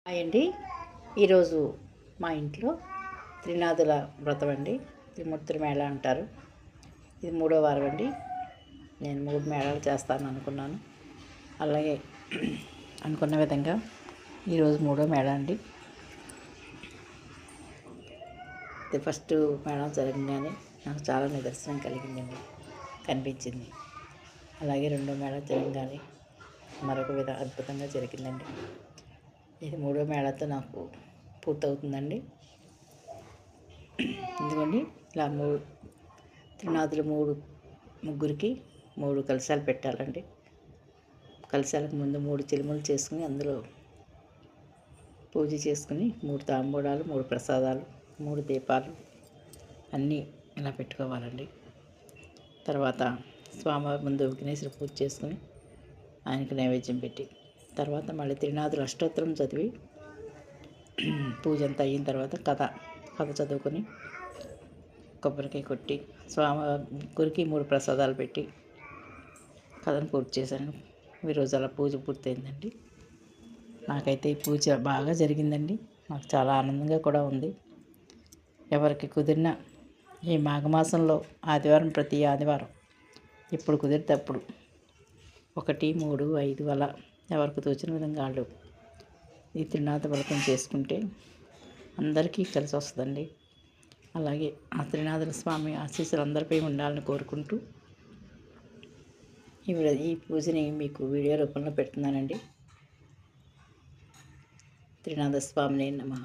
Hi అండి. ఈరోజు మా ఇంట్లో త్రినాథుల వ్రతం అండి. త్రిమూర్తుల మేళ అంటారు. ఇది 3వ వారం అండి. నేను 3 మేళాలు చేస్తాను అనుకున్నాను. అలాగే అనుకున్న విధంగా ఈరోజు 3వ మేళ అండి. ఇది ఫస్ట్ మేళం జరగగానే నాకు చాలా నిదర్శనం కనిపించింది. అలాగే 2వ మేళ జరగగానే మరొక అద్భుతంగా జరిగిందండి. ఇది 3వ మేళతో నాకు పూర్తవుతుందండి. ఎందుకండి ఇలా త్రినాథులు ముగ్గురికి 3 కలశాలు పెట్టాలండి. కలశాలకు ముందు 3 చిలుములు చేసుకుని అందులో పూజ చేసుకుని 3 తాంబూలాలు, 3 ప్రసాదాలు, 3 దీపాలు అన్నీ ఇలా పెట్టుకోవాలండి. తర్వాత స్వామివారి ముందు విఘ్నేశ్వర పూజ చేసుకుని ఆయనకు నైవేద్యం పెట్టి తర్వాత మళ్ళీ త్రినాథుల అష్టోత్తరం చదివి పూజ అంతా అయిన తర్వాత కథ చదువుకొని కొబ్బరికాయ కొట్టి గురికి 3 ప్రసాదాలు పెట్టి కథను పూర్తి చేశాను. ఈరోజు అలా పూజ పూర్తయిందండి. నాకైతే ఈ పూజ బాగా జరిగిందండి. నాకు చాలా ఆనందంగా కూడా ఉంది. ఎవరికి కుదిరిన ఈ మాఘమాసంలో ప్రతి ఆదివారం ఎప్పుడు కుదిరితే అప్పుడు 1, 3, 5 అలా ఎవరికి తోచిన విధంగా వాళ్ళు ఈ త్రినాథ వ్రతం చేసుకుంటే అందరికీ కలిసి వస్తుందండి. అలాగే ఆ త్రినాథుల స్వామి ఆశీస్సులు అందరిపై ఉండాలని కోరుకుంటూ ఈ పూజని మీకు వీడియో రూపంలో పెడుతున్నానండి. త్రినాథ స్వామిని నమః.